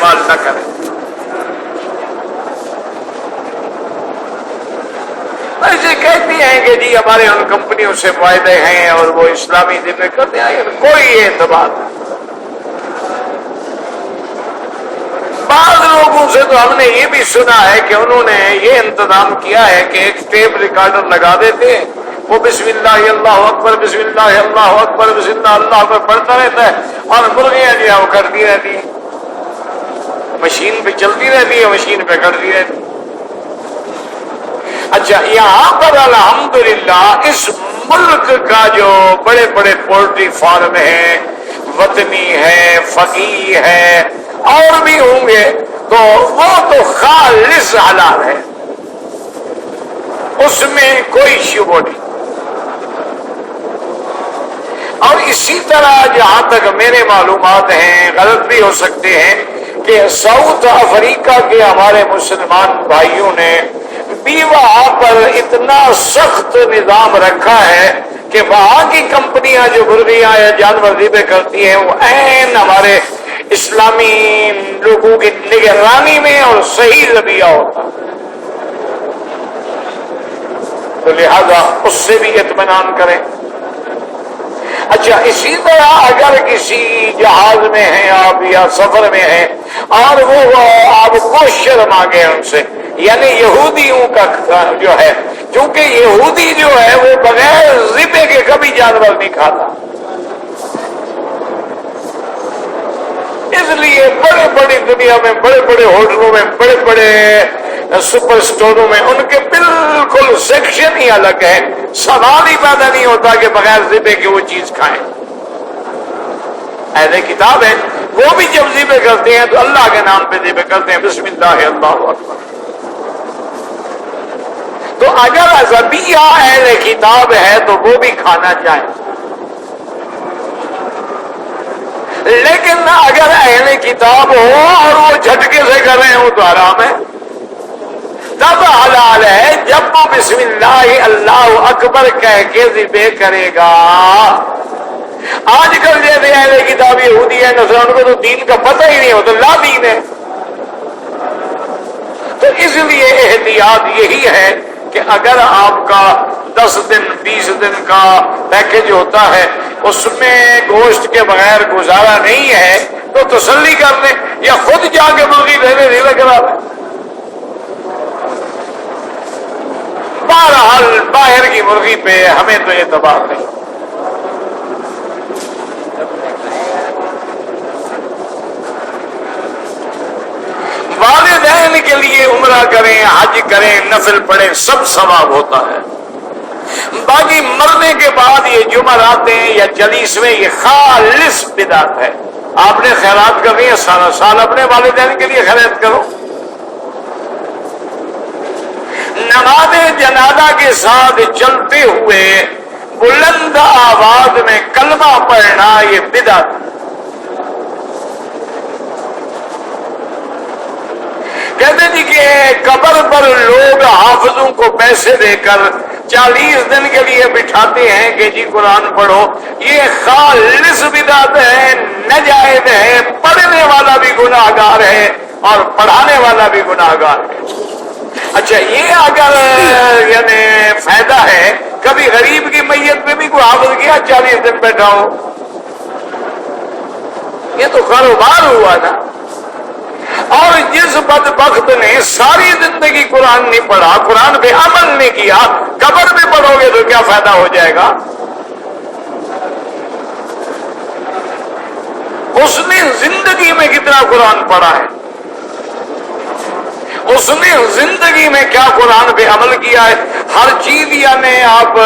استعمال نہ کریں. ایسے کہتی ہیں کہ جی ہمارے ان کمپنیوں سے فائدے ہیں اور وہ اسلامی دن میں کرتے ہیں، کوئی اعتبار نہیں. بعض لوگوں سے تو ہم نے یہ بھی سنا ہے کہ انہوں نے یہ انتظام کیا ہے کہ ایک ٹیپ ریکارڈر لگا دیتے ہیں، وہ بسم اللہ اللہ اکبر بسم اللہ اللہ اکبر بسم اللہ اللہ اکبر پڑھتا رہتا ہے اور مرغیاں جو ہے وہ کرتی رہتی ہیں، مشین پہ چلتی رہتی ہے، مشین پہ کرتی رہتی ہے. اچھا، یہاں پر الحمدللہ اس ملک کا جو بڑے بڑے پولٹری فارم ہیں، وطنی ہے، فقیہ ہے اور بھی ہوں گے، تو وہ تو خالص حلال ہے، اس میں کوئی شبہ نہیں. اور اسی طرح جہاں تک میرے معلومات ہیں، غلط بھی ہو سکتے ہیں، کہ ساؤتھ افریقہ کے ہمارے مسلمان بھائیوں نے بھی وہاں پر اتنا سخت نظام رکھا ہے کہ وہاں کی کمپنیاں جو مرغیاں یا جانور ذبح کرتی ہیں وہ عین ہمارے اسلامی لوگوں کی نگرانی میں اور صحیح ذبیحہ ہوتا، تو لہذا اس سے بھی اطمینان کریں. اچھا، اسی طرح اگر کسی جہاز میں ہیں آپ یا سفر میں ہیں اور وہ آپ کوشر مانگے ان سے، یعنی یہودیوں کا جو ہے، چونکہ یہودی جو ہے وہ بغیر ذبح کے کبھی جانور نہیں کھاتا، اس لیے بڑے بڑی دنیا میں، بڑے بڑے ہوٹلوں میں، بڑے بڑے سپر سٹوروں میں ان کے بالکل سیکشن ہی الگ ہے. سوال ہی پیدا نہیں ہوتا کہ بغیر ذبح کے وہ چیز کھائیں. اہل کتاب ہے، وہ بھی جب ذبح کرتے ہیں تو اللہ کے نام پہ ذبح کرتے ہیں، بسم اللہ اللہ اکبر. تو اگر ذبیحہ اہل کتاب ہے تو وہ بھی کھانا چاہیں، لیکن اگر اہل کتاب ہو اور وہ جھٹکے سے کر رہے ہوں تو حرام ہے. تب حلال ہے جب وہ بسم اللہ اللہ اکبر کہہ کے ذبح کرے گا. آج کل جیسے اہل کتاب یہودی ہے، نصرانی کو تو دین کا پتہ ہی نہیں ہوتا، لا دین ہے. تو اس لیے احتیاط یہی ہے کہ اگر آپ کا 10 دن 20 دن کا پیکج ہوتا ہے، اس میں گوشت کے بغیر گزارا نہیں ہے تو تسلی کر لیں یا خود جا کے مرغی لینے نہیں کرا لیں. بہرحال باہر کی مرغی پہ ہمیں تو اعتبار نہیں. والدین کے لیے عمرہ کریں، حج کریں، نفل پڑھیں، سب ثواب ہوتا ہے. باقی مرنے کے بعد یہ جمعراتیں یا جلیسویں یہ خالص بدعت ہے. آپ نے خیرات کرنی ہے، سارا سال اپنے والدین کے لیے خیرات کرو. نماز جنازہ کے ساتھ چلتے ہوئے بلند آواز میں کلمہ پڑھنا یہ بدعت. کہتے جی کہ قبر پر لوگ حافظوں کو پیسے دے کر 40 دن کے لیے بٹھاتے ہیں کہ جی قرآن پڑھو، یہ خالص بدعت ہے، ناجائز ہے. پڑھنے والا بھی گناہ گار ہے اور پڑھانے والا بھی گناہ گار ہے. اچھا، یہ اگر یعنی فائدہ ہے، کبھی غریب کی میت میں بھی کوئی حافظ کیا 40 دن بیٹھا ہو، یہ تو کاروبار ہوا نا. اور جس بدبخت نے ساری زندگی قرآن نہیں پڑھا، قرآن پہ عمل نہیں کیا، قبر میں پڑھو گے تو کیا فائدہ ہو جائے گا؟ اس نے زندگی میں کتنا قرآن پڑھا ہے، اس نے زندگی میں کیا قرآن پہ عمل کیا ہے. ہر چیز یعنی آپ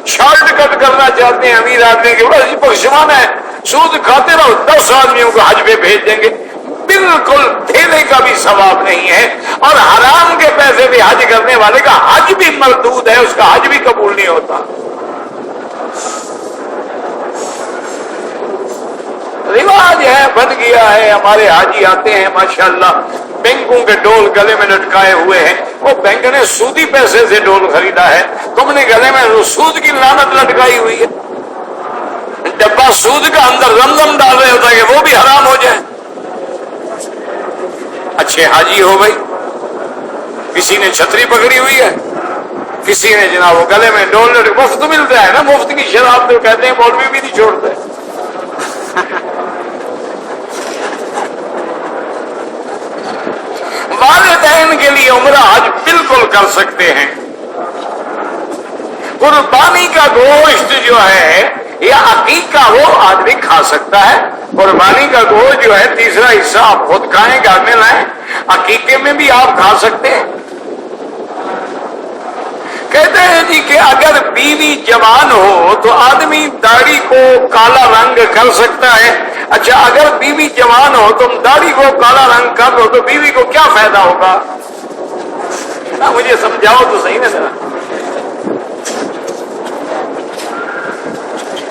شارٹ کٹ کرنا چاہتے ہیں امیر آدمی کے بڑا پشمان ہے، سود کھاتے رہو، 10 آدمیوں کو حج پہ بھیج دیں گے، بالکل تھیلے کا بھی ثواب نہیں ہے. اور حرام کے پیسے بھی حج کرنے والے کا حج بھی مردود ہے، اس کا حج بھی قبول نہیں ہوتا. رواج ہے، بن گیا ہے. ہمارے حاجی آتے ہیں ماشاءاللہ، بینکوں کے ڈول گلے میں لٹکائے ہوئے ہیں. وہ بینک نے سودی پیسے سے ڈول خریدا ہے، تم نے گلے میں سود کی لعنت لٹکائی ہوئی ہے. ڈبہ سود کا اندر زمزم ڈال رہے ہوتا ہے کہ وہ بھی حرام ہو جائے. اچھے حاجی ہو بھائی، کسی نے چھتری پکڑی ہوئی ہے، کسی نے جناب وہ گلے میں ڈول، مفت ملتا ہے نا، مفت کی شراب تو کہتے ہیں مولوی بھی نہیں چھوڑتے۔ والدین کے لیے عمرہ حج بالکل کر سکتے ہیں۔ قربانی کا گوشت جو ہے یا عقیقہ وہ آدمی کھا سکتا ہے، قربانی کا گوشت جو ہے تیسرا حصہ آپ خود کھائیں، گھر میں لائیں، عقیقے میں بھی آپ کھا سکتے ہیں۔ کہتے ہیں جی کہ اگر بیوی جوان ہو تو آدمی داڑھی کو کالا رنگ کر سکتا ہے۔ اچھا، اگر بیوی جوان ہو تم داڑھی کو کالا رنگ کر دو تو بیوی کو کیا فائدہ ہوگا؟ مجھے سمجھاؤ تو صحیح نا ذرا۔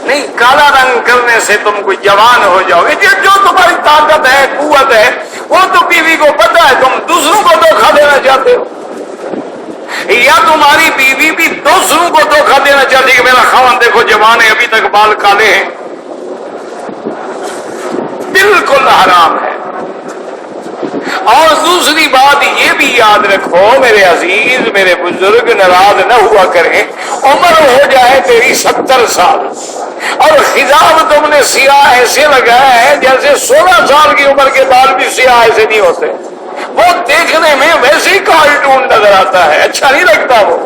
نہیں، کالا رنگ کرنے سے تم کوئی جوان ہو جاؤ گے، جو تمہاری طاقت ہے، قوت ہے، وہ تو بیوی کو پتا ہے، تم دوسروں کو دھوکہ دینا چاہتے ہو، یا تمہاری بیوی بھی دوسروں کو دھوکہ دینا چاہتی ہے کہ میرا خاوند دیکھو جوان ہے، ابھی تک بال کالے ہیں۔ بالکل حرام ہے۔ اور دوسری بات یہ بھی یاد رکھو میرے عزیز، میرے بزرگ ناراض نہ ہوا کریں، عمر ہو جائے تیری 70 سال اور خضاب تم نے سیاہ ایسے لگایا ہے جیسے 16 سال کی عمر کے بال بھی سیاہ ایسے نہیں ہوتے، وہ دیکھنے میں ویسے ہی کارٹون نظر آتا ہے، اچھا نہیں لگتا وہ۔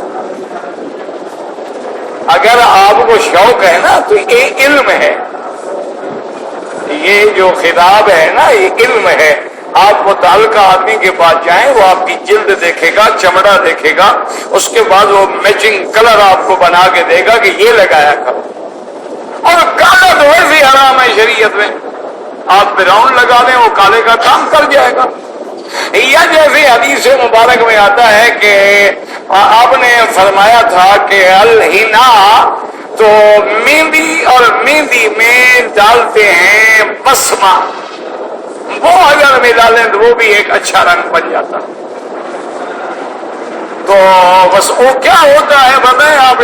اگر آپ کو شوق ہے نا تو یہ علم ہے، یہ جو خطاب ہے نا یہ علم ہے۔ آپ متعلقہ آدمی کے پاس جائیں، وہ آپ کی جلد دیکھے گا، چمڑا دیکھے گا، اس کے بعد وہ میچنگ کلر آپ کو بنا کے دے گا کہ یہ لگایا کرو۔ اور کالا تو ویسے حرام ہے شریعت میں، آپ براؤن لگا دیں وہ کالے کا کام کر جائے گا۔ یا جیسے حدیث مبارک میں آتا ہے کہ آپ نے فرمایا تھا کہ الحنا، تو مہندی اور مہندی میں ڈالتے ہیں بسمہ، وہ اگر میں ڈالیں تو وہ بھی ایک اچھا رنگ بن جاتا۔ تو بس وہ کیا ہوتا ہے بتائیں آپ،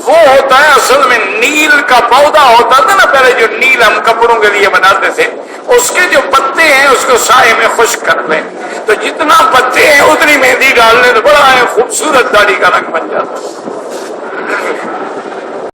وہ ہوتا ہے اصل میں نیل کا پودا ہوتا تھا نا پہلے، جو نیل ہم کپڑوں کے لیے بناتے تھے، اس کے جو پتے ہیں اس کو سائے میں خشک کر لیں، تو جتنا پتے ہیں اتنی مہندی ڈال لیں تو بڑا خوبصورت داڑھی کا رنگ بن جاتا ہے۔